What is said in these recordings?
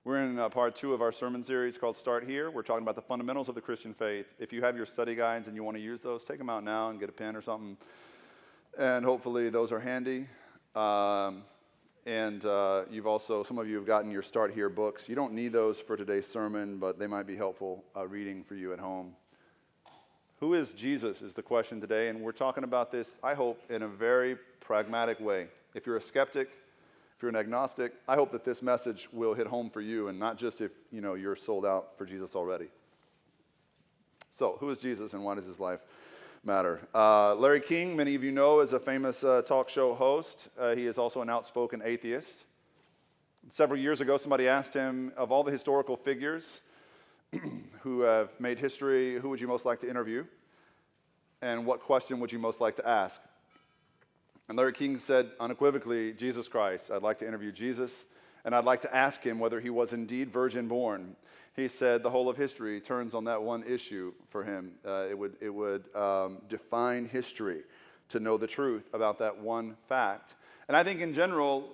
We're in part 2 of our sermon series called Start Here. We're talking about the fundamentals of the Christian faith. If you have your study guides and you want to use those, take them out now and get a pen or something. And hopefully those are handy. You've also, some of you have gotten your Start Here books. You don't need those for today's sermon, but they might be helpful reading for you at home. Who is Jesus is the question today, and we're talking about this, I hope, in a very pragmatic way. If you're a skeptic, if you're an agnostic, I hope that this message will hit home for you, and not just if you're sold out for Jesus already. So, who is Jesus, and why does his life matter? Larry King, many of you know, is a famous talk show host. He is also an outspoken atheist. Several years ago, somebody asked him, of all the historical figures who have made history, who would you most like to interview? And what question would you most like to ask? And Larry King said unequivocally, Jesus Christ. I'd like to interview Jesus, and I'd like to ask him whether he was indeed virgin born. He said the whole of history turns on that one issue for him. It would define history to know the truth about that one fact. And I think in general,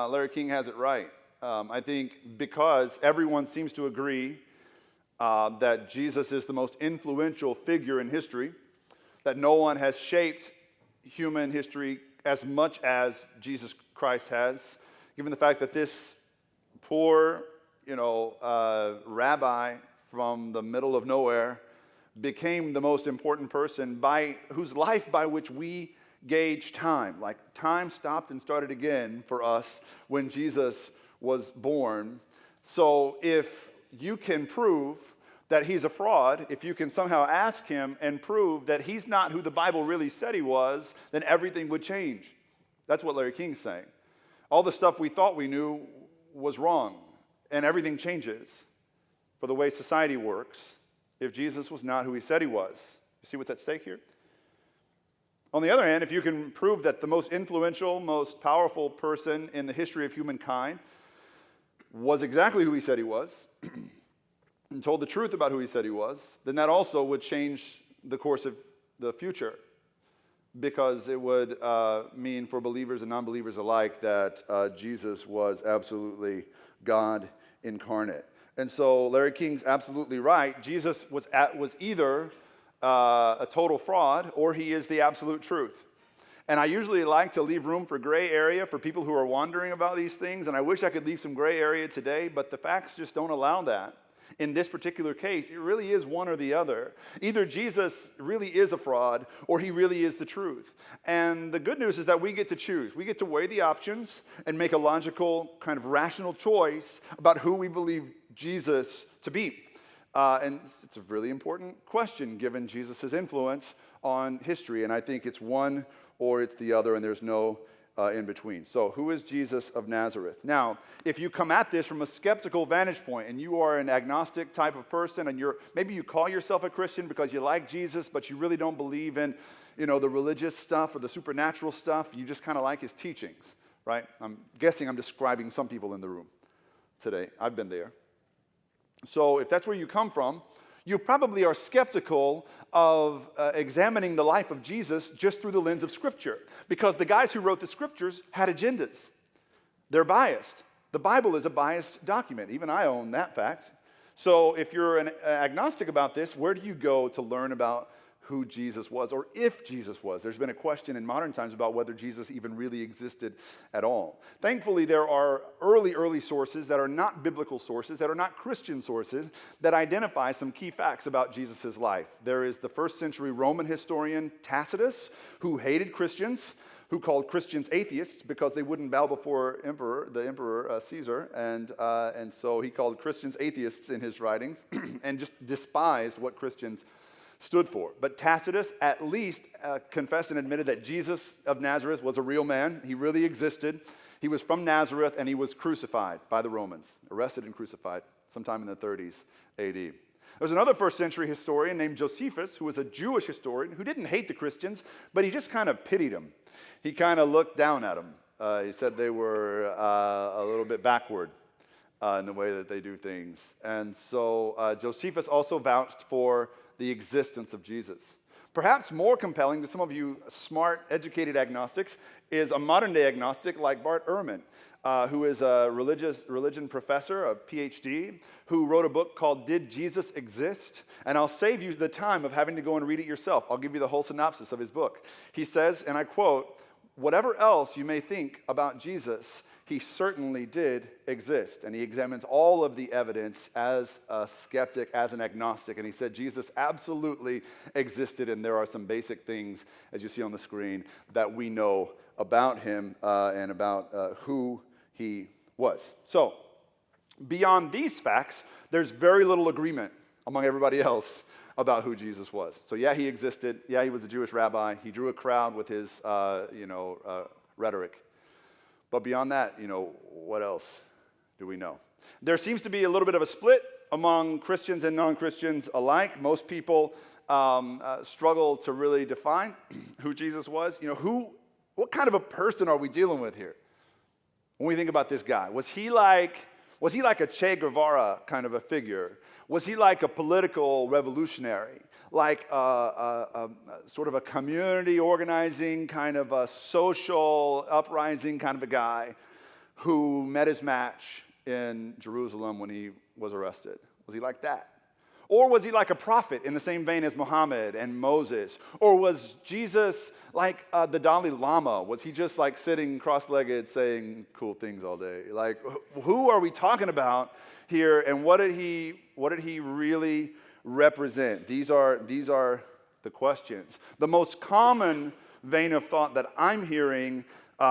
Larry King has it right. I think because everyone seems to agree that Jesus is the most influential figure in history, that no one has shaped human history as much as Jesus Christ has, given the fact that this poor, rabbi from the middle of nowhere became the most important person whose life by which we gauge time. Like time stopped and started again for us when Jesus was born. So if you can prove that he's a fraud, if you can somehow ask him and prove that he's not who the Bible really said he was, then everything would change. That's what Larry King's saying. All the stuff we thought we knew was wrong, and everything changes for the way society works if Jesus was not who he said he was. You see what's at stake here? On the other hand, if you can prove that the most influential, most powerful person in the history of humankind was exactly who he said he was, and told the truth about who he said he was, then that also would change the course of the future, because it would mean for believers and non-believers alike that Jesus was absolutely God incarnate. And so Larry King's absolutely right. Jesus was either a total fraud or he is the absolute truth. And I usually like to leave room for gray area for people who are wondering about these things, and I wish I could leave some gray area today, but the facts just don't allow that. In this particular case, it really is one or the other. Either Jesus really is a fraud or he really is the truth. And the good news is that we get to choose. We get to weigh the options and make a logical, kind of rational choice about who we believe Jesus to be. And it's a really important question given Jesus' influence on history. And I think it's one or it's the other, and there's no in between. So who is Jesus of Nazareth? Now, if you come at this from a skeptical vantage point and you are an agnostic type of person and maybe you call yourself a Christian because you like Jesus but you really don't believe in the religious stuff or the supernatural stuff, you just kind of like his teachings, right? I'm guessing I'm describing some people in the room today. I've been there. So if that's where you come from, you probably are skeptical of examining the life of Jesus just through the lens of Scripture, because the guys who wrote the Scriptures had agendas. They're biased. The Bible is a biased document. Even I own that fact. So if you're an agnostic about this, where do you go to learn about who Jesus was, or if Jesus was? There's been a question in modern times about whether Jesus even really existed at all. Thankfully, there are early sources that are not biblical sources, that are not Christian sources, that identify some key facts about Jesus' life. There is the first century Roman historian Tacitus, who hated Christians, who called Christians atheists because they wouldn't bow before the emperor Caesar, and so he called Christians atheists in his writings and just despised what Christians stood for. But Tacitus at least confessed and admitted that Jesus of Nazareth was a real man. He really existed. He was from Nazareth, and he was crucified by the Romans, arrested and crucified sometime in the 30s AD. There's another first century historian named Josephus, who was a Jewish historian who didn't hate the Christians, but he just kind of pitied them. He kind of looked down at them. He said they were a little bit backward in the way that they do things. And so Josephus also vouched for the existence of Jesus. Perhaps more compelling to some of you smart, educated agnostics is a modern-day agnostic like Bart Ehrman. who is a religion professor, a PhD, who wrote a book called Did Jesus Exist? And I'll save you the time of having to go and read it yourself. I'll give you the whole synopsis of his book. He says, and I quote, "Whatever else you may think about Jesus, he certainly did exist." And he examines all of the evidence as a skeptic, as an agnostic. And he said Jesus absolutely existed, and there are some basic things, as you see on the screen, that we know about him and about who he was. So, beyond these facts, there's very little agreement among everybody else about who Jesus was. So yeah, he existed. Yeah, he was a Jewish rabbi. He drew a crowd with his, rhetoric. But beyond that, what else do we know? There seems to be a little bit of a split among Christians and non-Christians alike. Most people struggle to really define who Jesus was. What kind of a person are we dealing with here? When we think about this guy, was he like a Che Guevara kind of a figure? Was he like a political revolutionary, like sort of a community organizing kind of a social uprising kind of a guy who met his match in Jerusalem when he was arrested? Was he like that? Or was he like a prophet in the same vein as Muhammad and Moses? Or was Jesus like the Dalai Lama? Was he just like sitting cross-legged saying cool things all day? Like, who are we talking about here, and what did he really represent? These are the questions. The most common vein of thought that I'm hearing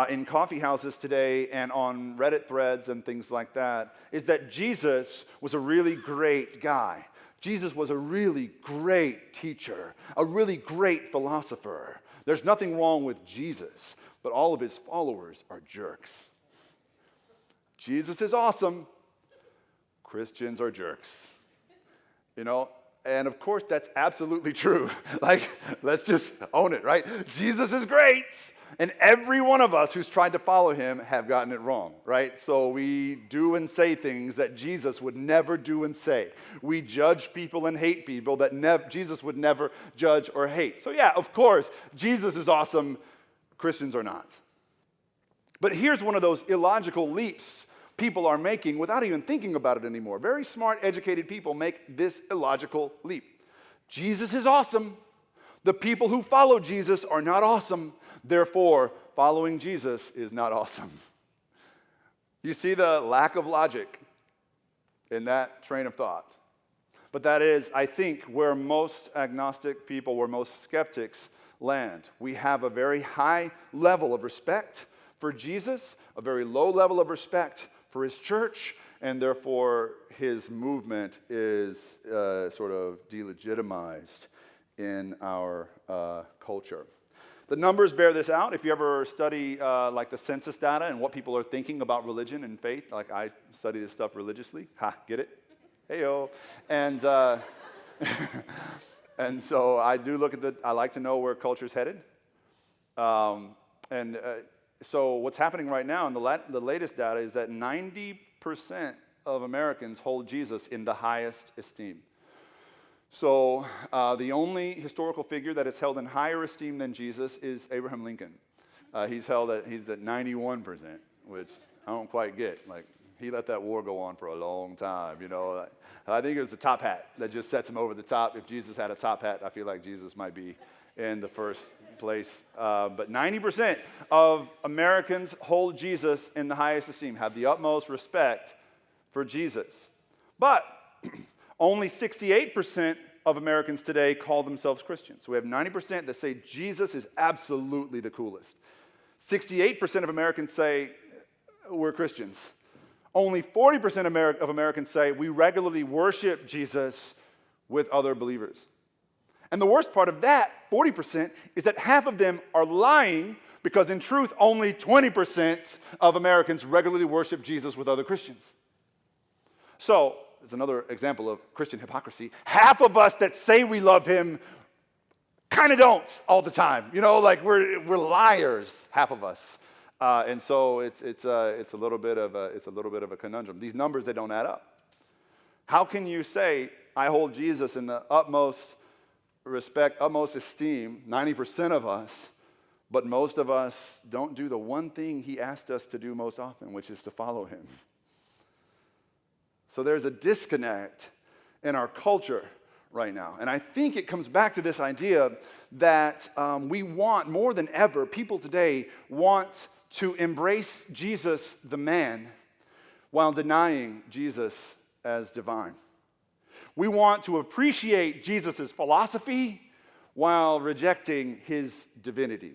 in coffee houses today and on Reddit threads and things like that is that Jesus was a really great guy. Jesus was a really great teacher, a really great philosopher. There's nothing wrong with Jesus, but all of his followers are jerks. Jesus is awesome. Christians are jerks. And of course, that's absolutely true. Let's just own it, right? Jesus is great. And every one of us who's tried to follow him have gotten it wrong, right? So we do and say things that Jesus would never do and say. We judge people and hate people that Jesus would never judge or hate. So yeah, of course, Jesus is awesome. Christians are not. But here's one of those illogical leaps people are making without even thinking about it anymore. Very smart, educated people make this illogical leap. Jesus is awesome. The people who follow Jesus are not awesome. Therefore, following Jesus is not awesome. You see the lack of logic in that train of thought. But that is, I think, where most agnostic people, where most skeptics land. We have a very high level of respect for Jesus, a very low level of respect for his church, and therefore his movement is sort of delegitimized in our culture. The numbers bear this out. If you ever study like the census data and what people are thinking about religion and faith, like I study this stuff religiously. Ha, get it? Hey-yo. And and so I do look at I like to know where culture's headed. So what's happening right now in the latest data is that 90% of Americans hold Jesus in the highest esteem. So the only historical figure that is held in higher esteem than Jesus is Abraham Lincoln. He's at 91%, which I don't quite get. Like, he let that war go on for a long time, I think it was the top hat that just sets him over the top. If Jesus had a top hat, I feel like Jesus might be in the first place. But 90% of Americans hold Jesus in the highest esteem, have the utmost respect for Jesus. But only 68% of Americans today call themselves Christians. So we have 90% that say Jesus is absolutely the coolest. 68% of Americans say we're Christians. Only 40% of Americans say we regularly worship Jesus with other believers. And the worst part of that, 40%, is that half of them are lying because in truth, only 20% of Americans regularly worship Jesus with other Christians. So, there's another example of Christian hypocrisy. Half of us that say we love him kind of don't all the time. We're liars, half of us. And so it's a little bit of a conundrum. These numbers, they don't add up. How can you say I hold Jesus in the utmost respect, utmost esteem, 90% of us, But most of us don't do the one thing he asked us to do most often, which is to follow him. So there's a disconnect in our culture right now. And I think it comes back to this idea that we want, more than ever, people today want to embrace Jesus the man while denying Jesus as divine. We want to appreciate Jesus' philosophy while rejecting his divinity.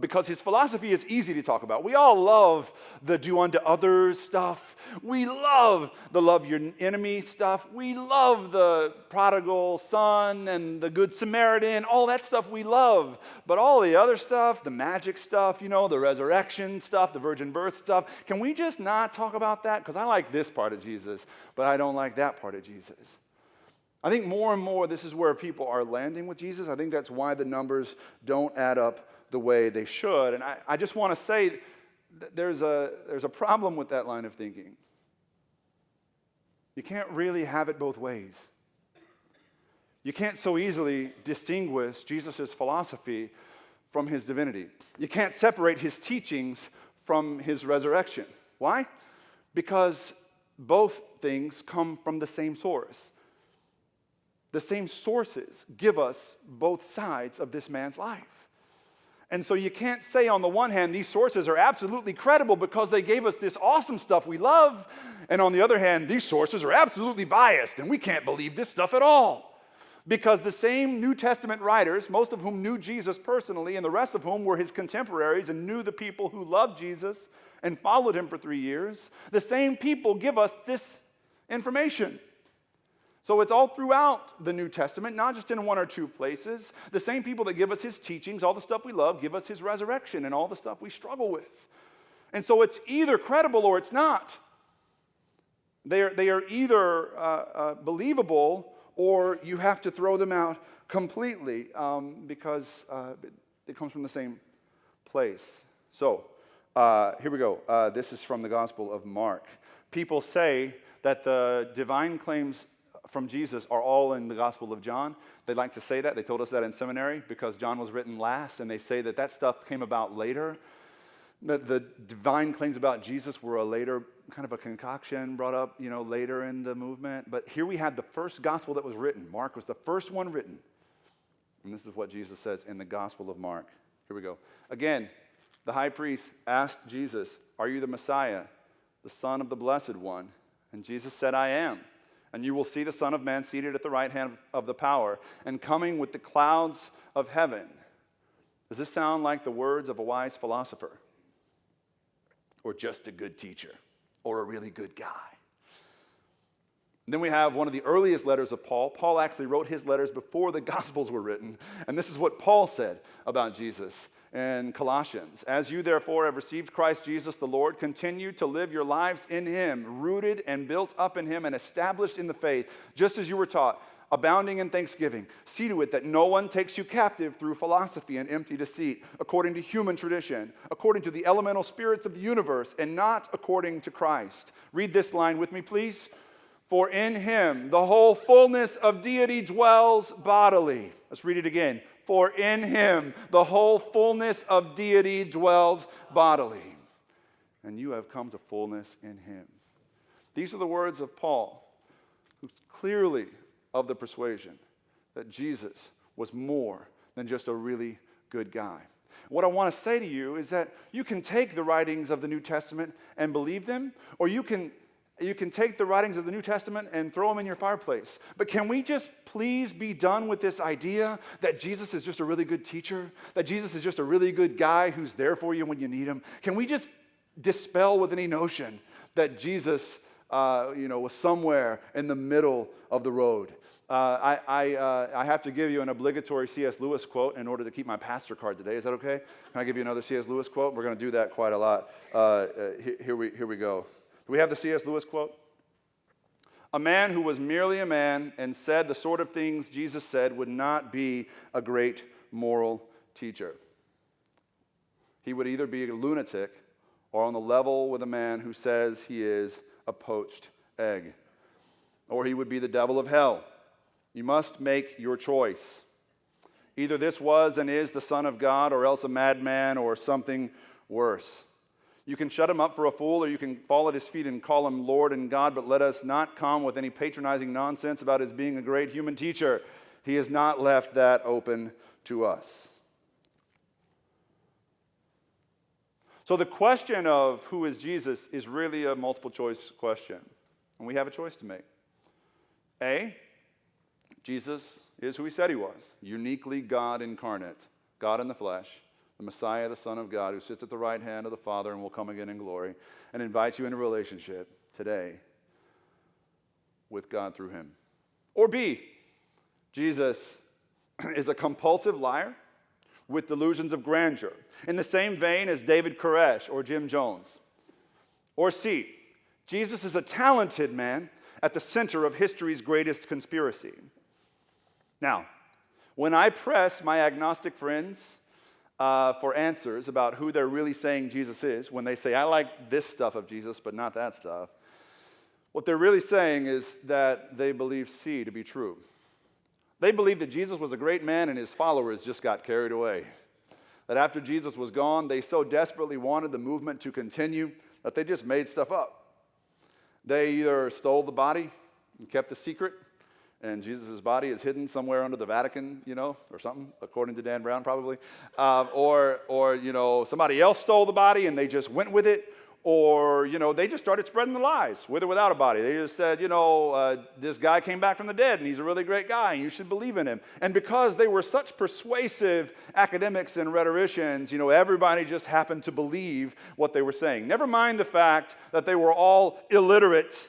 Because his philosophy is easy to talk about. We all love the do unto others stuff. We love the love your enemy stuff. We love the prodigal son and the good Samaritan. All that stuff we love. But all the other stuff, the magic stuff, the resurrection stuff, the virgin birth stuff, can we just not talk about that? Because I like this part of Jesus, but I don't like that part of Jesus. I think more and more this is where people are landing with Jesus. I think that's why the numbers don't add up the way they should. And I just want to say that there's a problem with that line of thinking. You can't really have it both ways. You can't so easily distinguish Jesus' philosophy from his divinity. You can't separate his teachings from his resurrection. Why? Because both things come from the same source. The same sources give us both sides of this man's life. And so you can't say on the one hand, these sources are absolutely credible because they gave us this awesome stuff we love. And on the other hand, these sources are absolutely biased and we can't believe this stuff at all. Because the same New Testament writers, most of whom knew Jesus personally and the rest of whom were his contemporaries and knew the people who loved Jesus and followed him for 3 years, the same people give us this information. So it's all throughout the New Testament, not just in one or two places. The same people that give us his teachings, all the stuff we love, give us his resurrection and all the stuff we struggle with. And so it's either credible or it's not. They are either believable or you have to throw them out completely because it comes from the same place. So here we go. This is from the Gospel of Mark. People say that the divine claims from Jesus are all in the Gospel of John. They like to say that. They told us that in seminary because John was written last, and they say that stuff came about later. That the divine claims about Jesus were a later kind of a concoction brought up, later in the movement. But here we have the first gospel that was written. Mark was the first one written. And this is what Jesus says in the Gospel of Mark. Here we go. Again, the high priest asked Jesus, "Are you the Messiah, the Son of the Blessed One?" And Jesus said, "I am. And you will see the Son of Man seated at the right hand of the power and coming with the clouds of heaven." Does this sound like the words of a wise philosopher? Or just a good teacher? Or a really good guy? And then we have one of the earliest letters of Paul. Paul actually wrote his letters before the Gospels were written. And this is what Paul said about Jesus in Colossians. "As you therefore have received Christ Jesus the Lord, continue to live your lives in him, rooted and built up in him and established in the faith, just as you were taught, abounding in thanksgiving. See to it that no one takes you captive through philosophy and empty deceit, according to human tradition, according to the elemental spirits of the universe, and not according to Christ." Read this line with me, please. "For in him the whole fullness of deity dwells bodily." Let's read it again. "For in him the whole fullness of deity dwells bodily. And you have come to fullness in him." These are the words of Paul, who's clearly of the persuasion that Jesus was more than just a really good guy. What I want to say to you is that you can take the writings of the New Testament and believe them, or you can take the writings of the New Testament and throw them in your fireplace. But can we just please be done with this idea that Jesus is just a really good teacher, that Jesus is just a really good guy who's there for you when you need him? Can we just dispel with any notion that Jesus was somewhere in the middle of the road? I have to give you an obligatory C.S. Lewis quote in order to keep my pastor card today. Is that okay? Can I give you another C.S. Lewis quote? We're going to do that quite a lot. Here we go. Do we have the C.S. Lewis quote? "A man who was merely a man and said the sort of things Jesus said would not be a great moral teacher. He would either be a lunatic or on the level with a man who says he is a poached egg. Or he would be the devil of hell. You must make your choice. Either this was and is the Son of God, or else a madman, or something worse. You can shut him up for a fool, or you can fall at his feet and call him Lord and God, but let us not come with any patronizing nonsense about his being a great human teacher. He has not left that open to us. So the question of who is Jesus is really a multiple choice question, and we have a choice to make. A, Jesus is who he said he was, uniquely God incarnate, God in the flesh, the Messiah, the Son of God, who sits at the right hand of the Father and will come again in glory, and invites you into relationship today with God through him. Or B, Jesus is a compulsive liar with delusions of grandeur, in the same vein as David Koresh or Jim Jones. Or C, Jesus is a talented man at the center of history's greatest conspiracy. Now, when I press my agnostic friends for answers about who they're really saying Jesus is, when they say, I like this stuff of Jesus, but not that stuff, what they're really saying is that they believe C to be true. They believe that Jesus was a great man and his followers just got carried away. That after Jesus was gone, they so desperately wanted the movement to continue that they just made stuff up. They either stole the body and kept the secret, and Jesus' body is hidden somewhere under the Vatican, or something, according to Dan Brown probably. Or somebody else stole the body and they just went with it. Or, they just started spreading the lies, with or without a body. They just said, this guy came back from the dead and he's a really great guy and you should believe in him. And because they were such persuasive academics and rhetoricians, everybody just happened to believe what they were saying. Never mind the fact that they were all illiterate.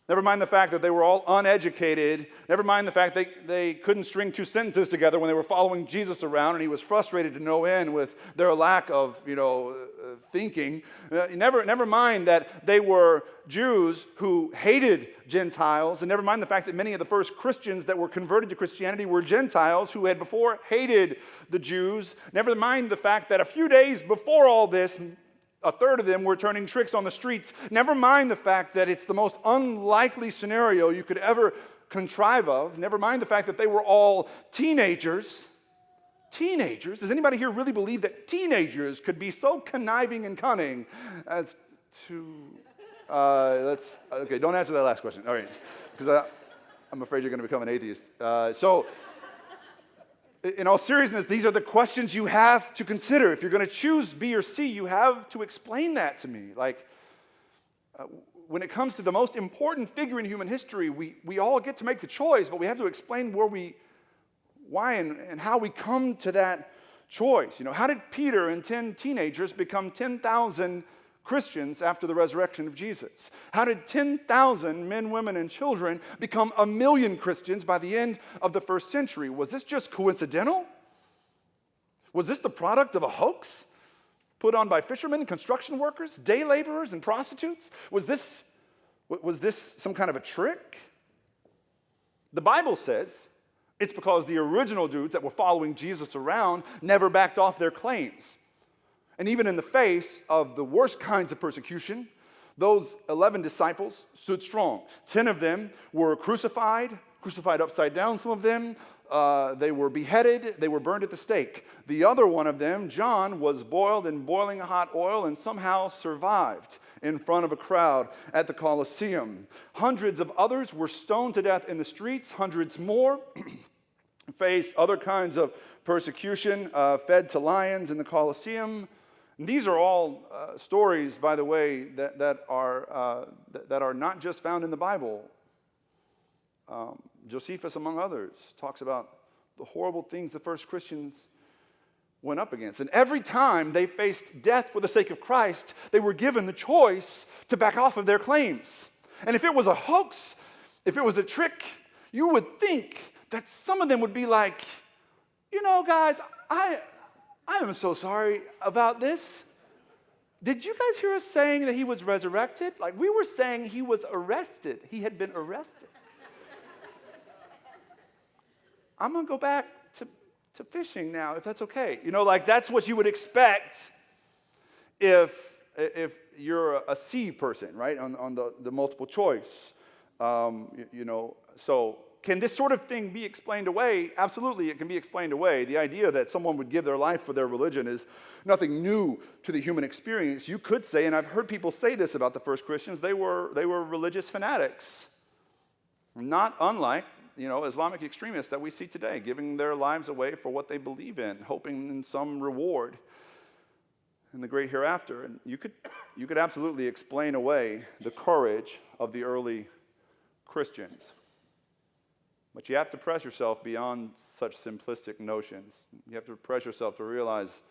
Never mind the fact that they were all uneducated. Never mind the fact that they couldn't string two sentences together when they were following Jesus around and he was frustrated to no end with their lack of, thinking. Never mind that they were Jews who hated Gentiles. And never mind the fact that many of the first Christians that were converted to Christianity were Gentiles who had before hated the Jews. Never mind the fact that a few days before all this, a third of them were turning tricks on the streets. Never mind the fact that it's the most unlikely scenario you could ever contrive of. Never mind the fact that they were all teenagers. Teenagers? Does anybody here really believe that teenagers could be so conniving and cunning as to... don't answer that last question. All right, because I'm afraid you're going to become an atheist. In all seriousness, these are the questions you have to consider. If you're going to choose B or C, you have to explain that to me. When it comes to the most important figure in human history, we all get to make the choice, but we have to explain why and how we come to that choice. How did Peter and 10 teenagers become 10,000 Christians after the resurrection of Jesus? How did 10,000 men, women, and children become 1 million Christians by the end of the first century? Was this just coincidental? Was this the product of a hoax put on by fishermen, construction workers, day laborers, and prostitutes? Was this some kind of a trick? The Bible says it's because the original dudes that were following Jesus around never backed off their claims. And even in the face of the worst kinds of persecution, those 11 disciples stood strong. 10 of them were crucified upside down, some of them. They were beheaded. They were burned at the stake. The other one of them, John, was boiled in boiling hot oil and somehow survived in front of a crowd at the Colosseum. Hundreds of others were stoned to death in the streets. Hundreds more faced other kinds of persecution, fed to lions in the Colosseum. And these are all stories, by the way, that are not just found in the Bible. Josephus, among others, talks about the horrible things the first Christians went up against. And every time they faced death for the sake of Christ, they were given the choice to back off of their claims. And if it was a hoax, if it was a trick, you would think that some of them would be like, guys, I am so sorry about this. Did you guys hear us saying that he was resurrected? We were saying he was arrested. He had been arrested. I'm going to go back to fishing now, if that's okay. That's what you would expect if you're a C person, right, on the multiple choice. So can this sort of thing be explained away? Absolutely, it can be explained away. The idea that someone would give their life for their religion is nothing new to the human experience. You could say, and I've heard people say this about the first Christians, they were religious fanatics. Not unlike, Islamic extremists that we see today, giving their lives away for what they believe in, hoping in some reward in the great hereafter. And you could absolutely explain away the courage of the early Christians. But you have to press yourself beyond such simplistic notions. You have to press yourself to realize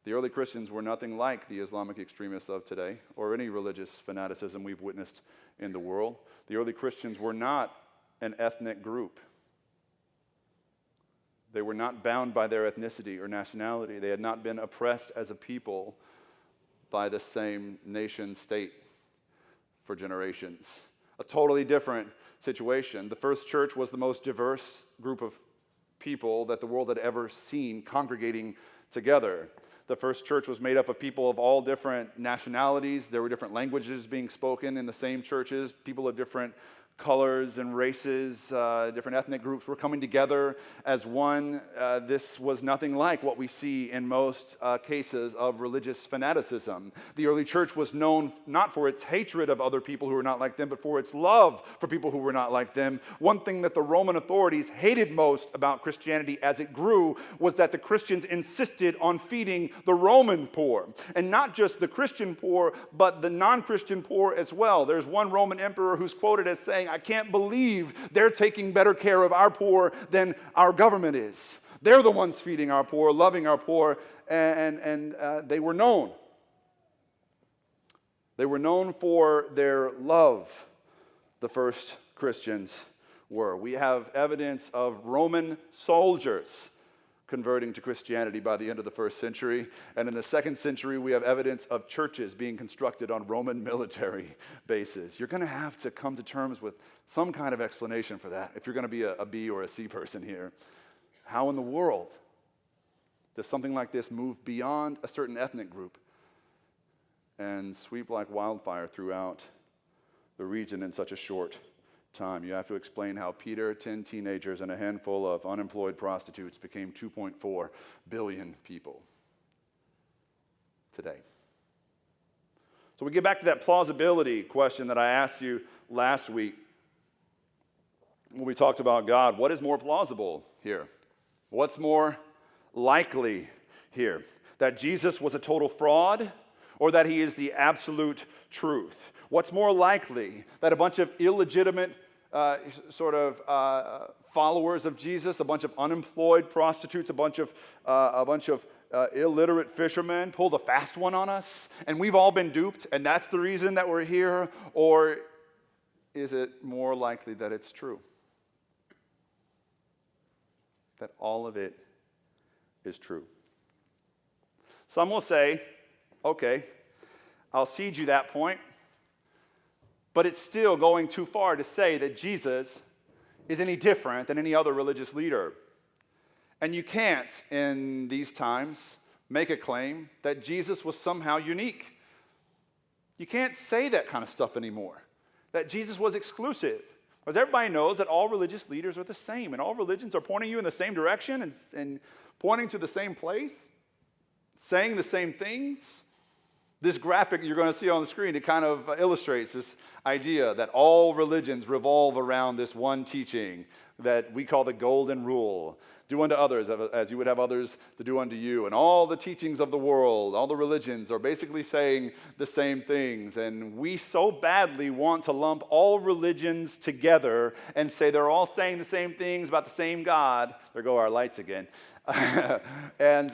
the early Christians were nothing like the Islamic extremists of today or any religious fanaticism we've witnessed in the world. The early Christians were not an ethnic group. They were not bound by their ethnicity or nationality. They had not been oppressed as a people by the same nation state for generations. A totally different situation. The first church was the most diverse group of people that the world had ever seen congregating together. The first church was made up of people of all different nationalities. There were different languages being spoken in the same churches. People of different colors and races, different ethnic groups were coming together as one. This was nothing like what we see in most cases of religious fanaticism. The early church was known not for its hatred of other people who were not like them, but for its love for people who were not like them. One thing that the Roman authorities hated most about Christianity as it grew was that the Christians insisted on feeding the Roman poor. And not just the Christian poor, but the non-Christian poor as well. There's one Roman emperor who's quoted as saying, "I can't believe they're taking better care of our poor than our government is. They're the ones feeding our poor, loving our poor," and they were known. They were known for their love, the first Christians were. We have evidence of Roman soldiers converting to Christianity by the end of the first century. And in the second century, we have evidence of churches being constructed on Roman military bases. You're going to have to come to terms with some kind of explanation for that if you're going to be a B or a C person here. How in the world does something like this move beyond a certain ethnic group and sweep like wildfire throughout the region in such a short time? You have to explain how Peter, 10 teenagers, and a handful of unemployed prostitutes became 2.4 billion people today. So we get back to that plausibility question that I asked you last week when we talked about God. What is more plausible here? What's more likely here? That Jesus was a total fraud, or that he is the absolute truth? What's more likely? That a bunch of illegitimate followers of Jesus, a bunch of unemployed prostitutes, a bunch of illiterate fishermen pulled a fast one on us, and we've all been duped, and that's the reason that we're here? Or is it more likely that it's true? That all of it is true? Some will say, okay, I'll cede you that point, but it's still going too far to say that Jesus is any different than any other religious leader. And you can't, in these times, make a claim that Jesus was somehow unique. You can't say that kind of stuff anymore, that Jesus was exclusive. Because everybody knows that all religious leaders are the same, and all religions are pointing you in the same direction and pointing to the same place, saying the same things. This graphic you're going to see on the screen, it kind of illustrates this idea that all religions revolve around this one teaching that we call the golden rule. Do unto others as you would have others to do unto you. And all the teachings of the world, all the religions are basically saying the same things. And we so badly want to lump all religions together and say they're all saying the same things about the same God. There go our lights again. and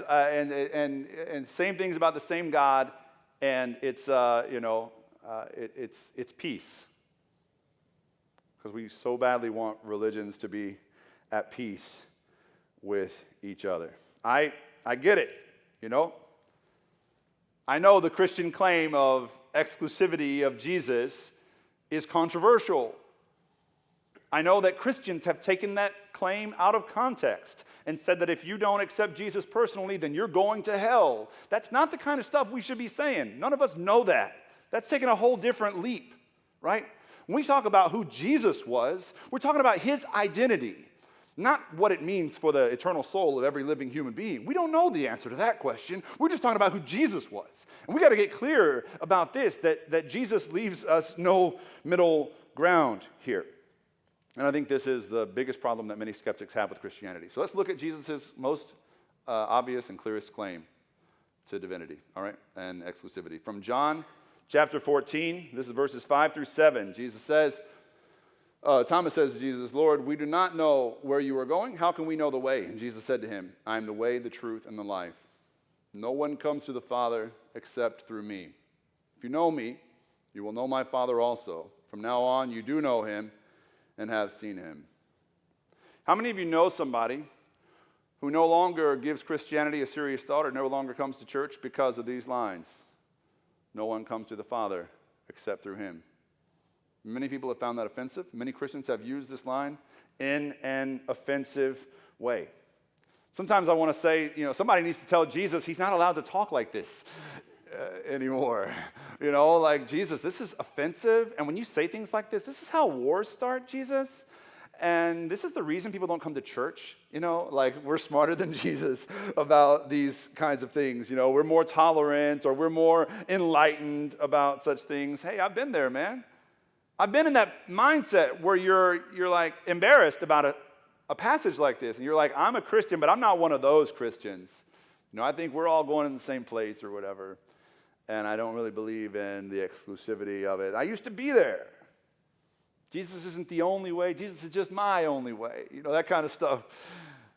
same things about the same God. And it's peace, because we so badly want religions to be at peace with each other. I get it, I know the Christian claim of exclusivity of Jesus is controversial. I know that Christians have taken that claim out of context and said that if you don't accept Jesus personally, then you're going to hell. That's not the kind of stuff we should be saying. None of us know that. That's taking a whole different leap, right? When we talk about who Jesus was, we're talking about his identity, not what it means for the eternal soul of every living human being. We don't know the answer to that question. We're just talking about who Jesus was. And we got to get clear about this, that Jesus leaves us no middle ground here. And I think this is the biggest problem that many skeptics have with Christianity. So let's look at Jesus' most obvious and clearest claim to divinity, all right, and exclusivity. From John chapter 14, this is verses 5 through 7. Thomas says to Jesus, "Lord, we do not know where you are going. How can we know the way?" And Jesus said to him, "I am the way, the truth, and the life. No one comes to the Father except through me. If you know me, you will know my Father also. From now on, you do know him and have seen him." How many of you know somebody who no longer gives Christianity a serious thought or no longer comes to church because of these lines? No one comes to the Father except through him. Many people have found that offensive. Many Christians have used this line in an offensive way. Sometimes I want to say, somebody needs to tell Jesus he's not allowed to talk like this anymore. Like, Jesus, this is offensive. And when you say things like this is how wars start, Jesus. And this is the reason people don't come to church. Like, we're smarter than Jesus about these kinds of things. We're more tolerant or we're more enlightened about such things. Hey, I've been there, man. I've been in that mindset where you're like embarrassed about a passage like this. And you're like, I'm a Christian, but I'm not one of those Christians. I think we're all going in the same place or whatever. And I don't really believe in the exclusivity of it. I used to be there. Jesus isn't the only way. Jesus is just my only way. That kind of stuff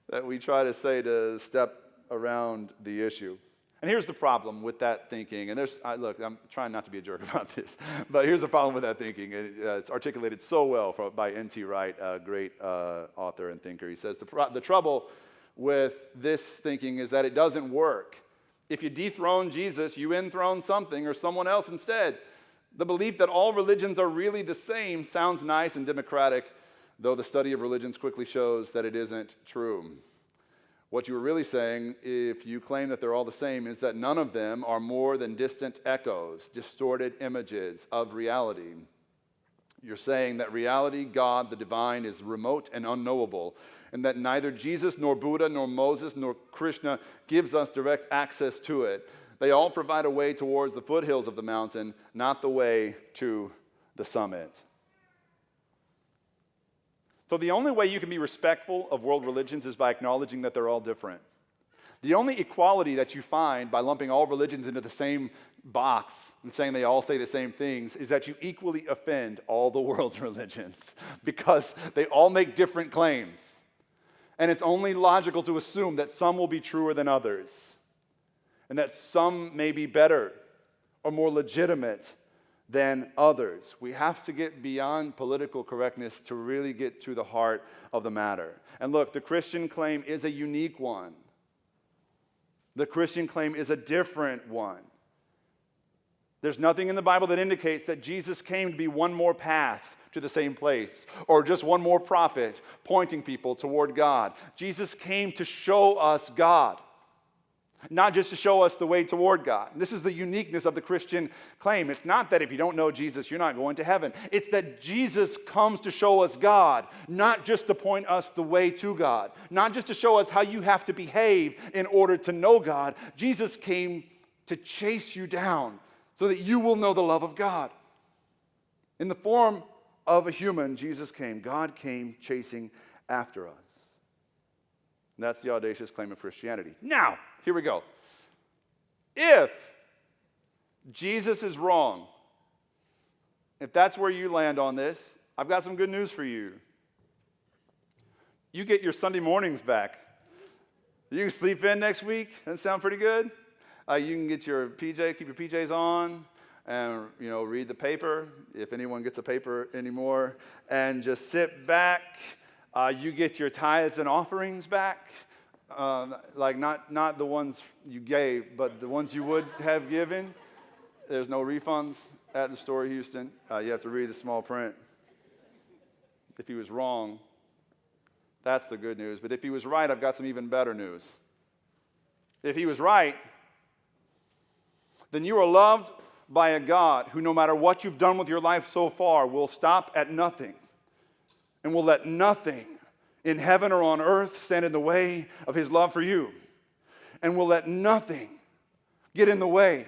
that we try to say to step around the issue. And here's the problem with that thinking. And look, I'm trying not to be a jerk about this, but here's the problem with that thinking. It's articulated so well by N.T. Wright, a great author and thinker. He says the trouble with this thinking is that it doesn't work. If you dethrone Jesus, you enthrone something or someone else instead. The belief that all religions are really the same sounds nice and democratic, though the study of religions quickly shows that it isn't true. What you are really saying, if you claim that they're all the same, is that none of them are more than distant echoes, distorted images of reality. You're saying that reality, God, the divine, is remote and unknowable, and that neither Jesus nor Buddha nor Moses nor Krishna gives us direct access to it. They all provide a way towards the foothills of the mountain, not the way to the summit. So the only way you can be respectful of world religions is by acknowledging that they're all different. The only equality that you find by lumping all religions into the same box and saying they all say the same things is that you equally offend all the world's religions because they all make different claims. And it's only logical to assume that some will be truer than others, and that some may be better or more legitimate than others. We have to get beyond political correctness to really get to the heart of the matter. And look, the Christian claim is a unique one. The Christian claim is a different one. There's nothing in the Bible that indicates that Jesus came to be one more path to the same place, or just one more prophet pointing people toward God. Jesus came to show us God, not just to show us the way toward God. This is the uniqueness of the Christian claim. It's not that if you don't know Jesus, you're not going to heaven. It's that Jesus comes to show us God, not just to point us the way to God, not just to show us how you have to behave in order to know God. Jesus came to chase you down so that you will know the love of God. In the form of a human, Jesus came. God came chasing after us. And that's the audacious claim of Christianity. Now, here we go. If Jesus is wrong, if that's where you land on this, I've got some good news for you. You get your Sunday mornings back. You can sleep in next week. That sound pretty good? You can get your keep your PJs on, and read the paper, if anyone gets a paper anymore, and just sit back. You get your tithes and offerings back, like not the ones you gave, but the ones you would have given. There's no refunds at the store, Houston. You have to read the small print. If he was wrong, that's the good news. But if he was right, I've got some even better news. If he was right, then you are loved by a God who, no matter what you've done with your life so far, will stop at nothing and will let nothing in heaven or on earth stand in the way of his love for you, and will let nothing get in the way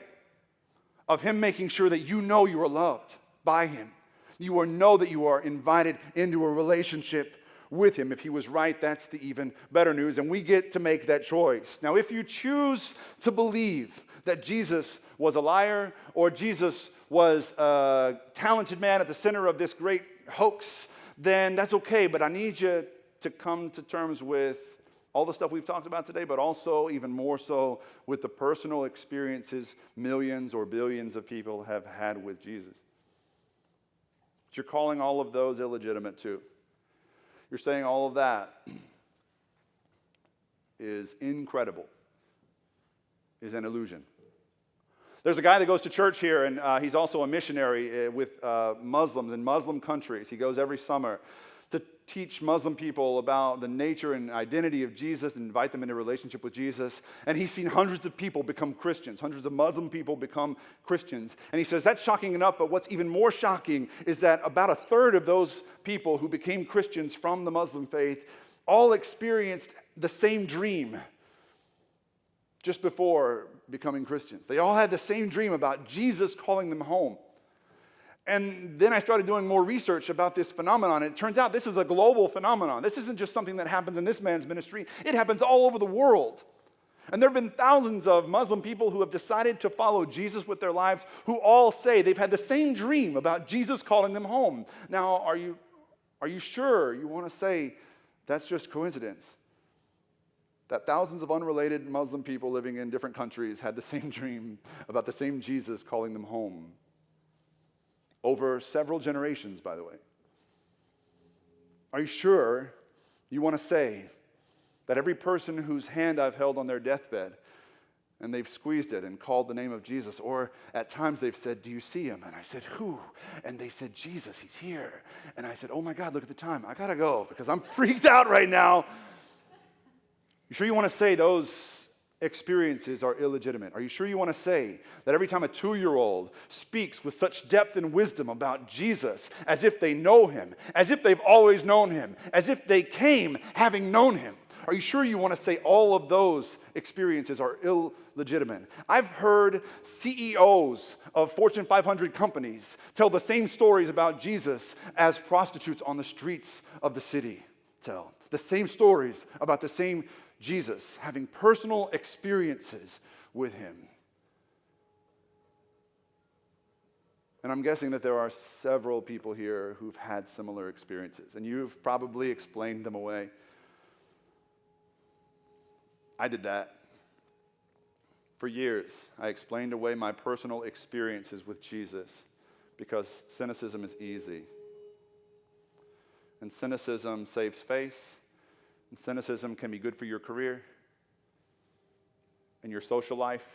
of him making sure that you know you are loved by him. You know that you are invited into a relationship with him. If he was right, that's the even better news, and we get to make that choice. Now, if you choose to believe that Jesus was a liar, or Jesus was a talented man at the center of this great hoax, then that's okay, but I need you to come to terms with all the stuff we've talked about today, but also even more so with the personal experiences millions or billions of people have had with Jesus. But you're calling all of those illegitimate too. You're saying all of that is incredible, is an illusion. There's a guy that goes to church here, and he's also a missionary with Muslims in Muslim countries. He goes every summer to teach Muslim people about the nature and identity of Jesus and invite them into a relationship with Jesus. And he's seen hundreds of people become Christians, hundreds of Muslim people become Christians. And he says that's shocking enough, but what's even more shocking is that about a third of those people who became Christians from the Muslim faith all experienced the same dream just before becoming Christians. They all had the same dream about Jesus calling them home. And then I started doing more research about this phenomenon. And it turns out this is a global phenomenon. This isn't just something that happens in this man's ministry. It happens all over the world. And there have been thousands of Muslim people who have decided to follow Jesus with their lives, who all say they've had the same dream about Jesus calling them home. Now, are you sure you want to say that's just coincidence? That thousands of unrelated Muslim people living in different countries had the same dream about the same Jesus calling them home. Over several generations, by the way. Are you sure you want to say that every person whose hand I've held on their deathbed and they've squeezed it and called the name of Jesus, or at times they've said, "Do you see him?" And I said, "Who?" And they said, "Jesus, he's here." And I said, "Oh my God, look at the time. I gotta go because I'm freaked out right now." You sure you want to say those experiences are illegitimate? Are you sure you want to say that every time a 2-year-old speaks with such depth and wisdom about Jesus, as if they know him, as if they've always known him, as if they came having known him, are you sure you want to say all of those experiences are illegitimate? I've heard CEOs of Fortune 500 companies tell the same stories about Jesus as prostitutes on the streets of the city tell. The same stories about the same Jesus, having personal experiences with him. And I'm guessing that there are several people here who've had similar experiences, and you've probably explained them away. I did that. For years, I explained away my personal experiences with Jesus because cynicism is easy. And cynicism saves face. And cynicism can be good for your career and your social life.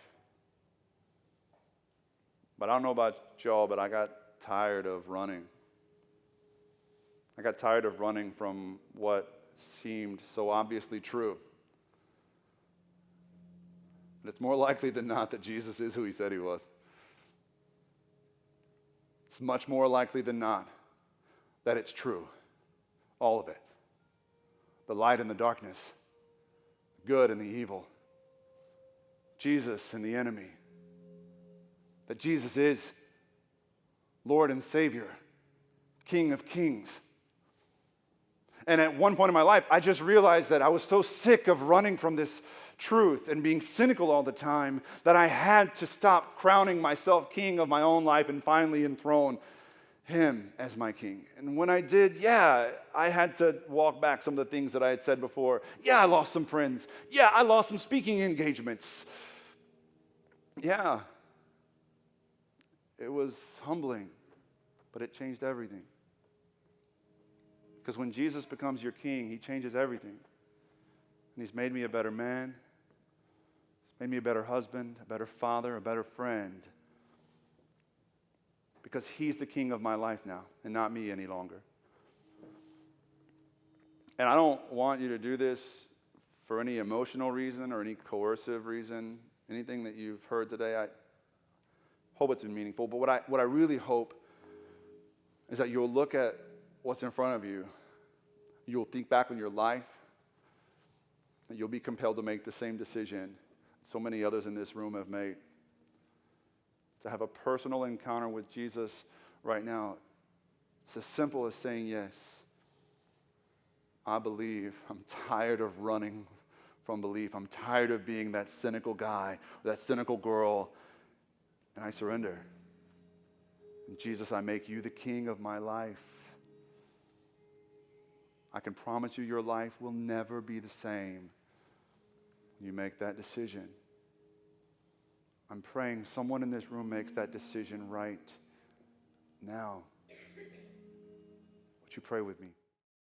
But I don't know about y'all, but I got tired of running. I got tired of running from what seemed so obviously true. And it's more likely than not that Jesus is who he said he was. It's much more likely than not that it's true. All of it. The light and the darkness, the good and the evil, Jesus and the enemy, that Jesus is Lord and Savior, King of Kings. And at one point in my life, I just realized that I was so sick of running from this truth and being cynical all the time that I had to stop crowning myself king of my own life and finally enthrone him as my king. And when I did, I had to walk back some of the things that I had said before. I lost some friends. I lost some speaking engagements. It was humbling, but it changed everything. Because when Jesus becomes your king, he changes everything. And he's made me a better man. He's made me a better husband, a better father, a better friend. Because he's the king of my life now and not me any longer. And I don't want you to do this for any emotional reason or any coercive reason, anything that you've heard today. Hope it's been meaningful. But what I really hope is that you'll look at what's in front of you. You'll think back on your life, and you'll be compelled to make the same decision so many others in this room have made. To have a personal encounter with Jesus right now. It's as simple as saying yes. I believe. I'm tired of running from belief. I'm tired of being that cynical guy, that cynical girl, and I surrender. And Jesus, I make you the king of my life. I can promise you your life will never be the same when you make that decision. I'm praying someone in this room makes that decision right now. Would you pray with me?